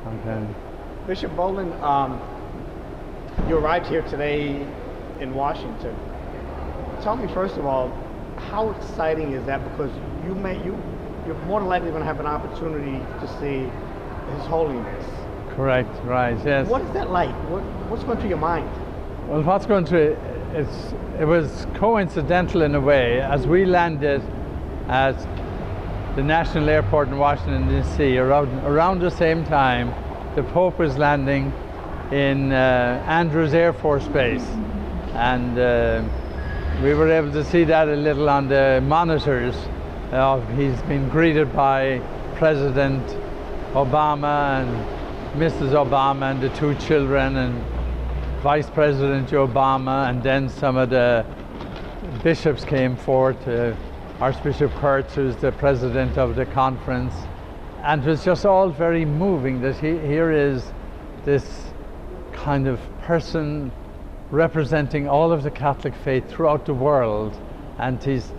Okay. Bishop Boland, you arrived here today in Washington. Tell me first of all, how exciting is that? Because you're more than likely going to have an opportunity to see His Holiness. Correct, right, yes. What is that like? What's going through your mind? Well, what's going through, it was coincidental in a way. As we landed at the National Airport in Washington, D.C., around the same time, the Pope was landing in Andrews Air Force Base. And we were able to see that a little on the monitors. He's been greeted by President Obama and Mrs. Obama and the two children and Vice President Obama, and then some of the bishops came forth. Archbishop Kurtz, who's the president of the conference. And it was just all very moving that here is this kind of person representing all of the Catholic faith throughout the world, and he's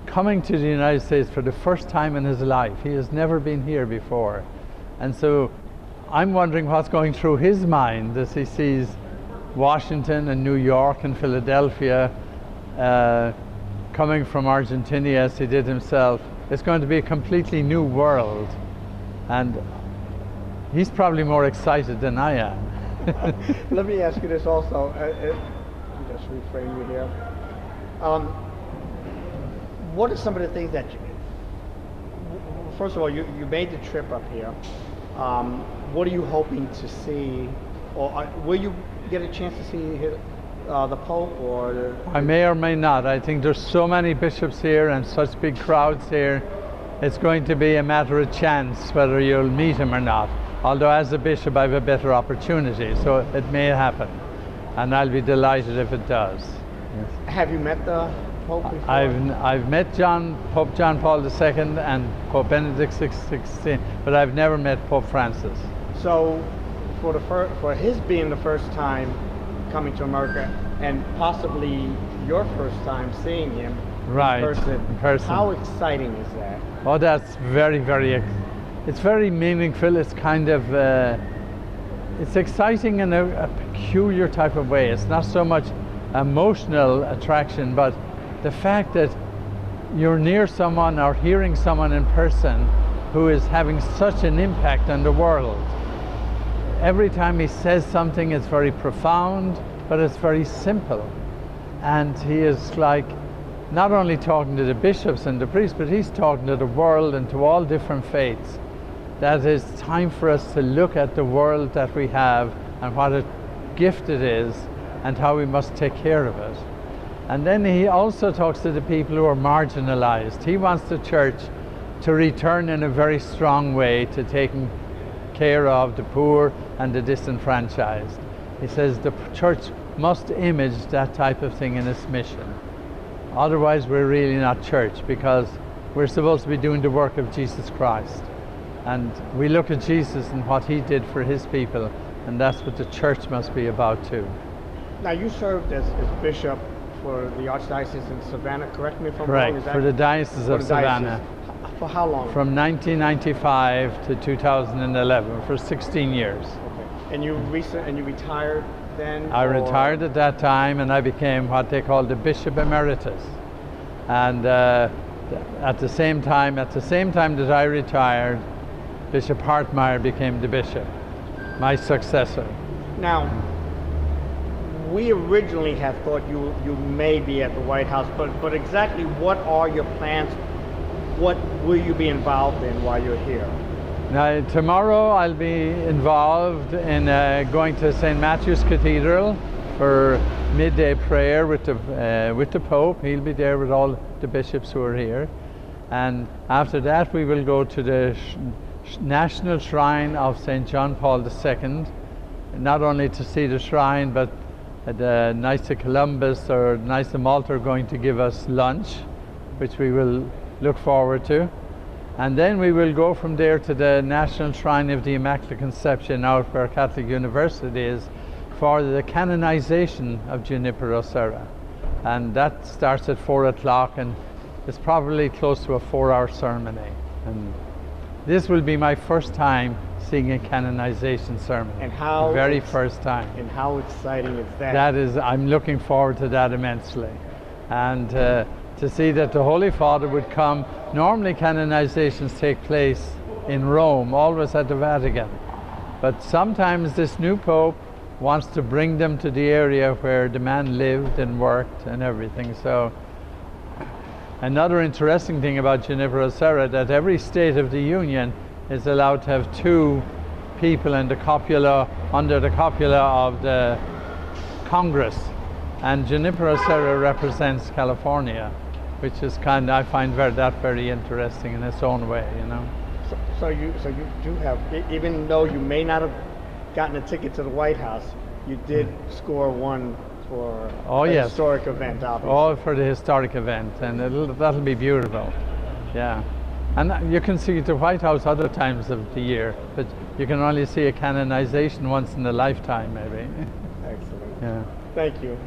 coming to the United States for the first time in his life. He has never been here before. And so I'm wondering what's going through his mind as he sees Washington and New York and Philadelphia coming from Argentina as he did himself. It's going to be a completely new world, and he's probably more excited than I am. Let me ask you this also. Just reframe you here. What are some of the things that first of all, you made the trip up here. What are you hoping to see, or will you get a chance to see the Pope? Or I may or may not. I think there's so many bishops here and such big crowds here. It's going to be a matter of chance whether you'll meet him or not. Although as a bishop I have a better opportunity, so it may happen, and I'll be delighted if it does. Yes. Have you met the Pope before? I've met Pope John Paul II and Pope Benedict XVI, but I've never met Pope Francis. So for his being the first time coming to America, and possibly your first time seeing him right, in person, how exciting is that? Oh, that's very, it's very meaningful. It's kind of, it's exciting in a peculiar type of way. It's not so much emotional attraction, but the fact that you're near someone or hearing someone in person who is having such an impact on the world. Every time he says something, it's very profound, but it's very simple. And he is like not only talking to the bishops and the priests, but he's talking to the world and to all different faiths. That it's time for us to look at the world that we have and what a gift it is and how we must take care of it. And then he also talks to the people who are marginalized. He wants the church to return in a very strong way to taking care of the poor and the disenfranchised. He says the church must image that type of thing in its mission. Otherwise we're really not church, because we're supposed to be doing the work of Jesus Christ. And we look at Jesus and what he did for his people, and that's what the church must be about too. Now you served as bishop for the Archdiocese in Savannah, correct me if I'm wrong? Correct, for the Diocese of Savannah. For how long? From 1995 to 2011, for 16 years. Okay. And you retired then? I retired at that time, and I became what they call the Bishop Emeritus. And at the same time that I retired, Bishop Hartmeyer became the bishop, my successor. Now, we originally had thought you may be at the White House, but exactly what are your plans? What will you be involved in while you're here? Now, tomorrow I'll be involved in going to St. Matthew's Cathedral for midday prayer with the Pope. He'll be there with all the bishops who are here. And after that we will go to the National Shrine of St. John Paul II, not only to see the shrine, but the Knights of Columbus or Knights of Malta are going to give us lunch, which we will look forward to. And then we will go from there to the National Shrine of the Immaculate Conception out where Catholic University is, for the canonization of Junipero Serra. And that starts at 4 o'clock, and it's probably close to a 4-hour ceremony. And this will be my first time seeing a canonization ceremony. And how the very first time. And how exciting is that? That is, I'm looking forward to that immensely. And to see that the Holy Father would come. Normally canonizations take place in Rome, always at the Vatican. But sometimes this new Pope wants to bring them to the area where the man lived and worked and everything. So another interesting thing about Junipero Serra, that every state of the Union is allowed to have 2 people in the copula, under the copula of the Congress. And Junipero Serra represents California, which is I find very interesting in its own way, you know. So you do have, even though you may not have gotten a ticket to the White House, you did score one for yes. Historic event, obviously. All for the historic event, and that'll be beautiful. Yeah. And you can see the White House other times of the year, but you can only see a canonization once in a lifetime, maybe. Excellent. Yeah. Thank you.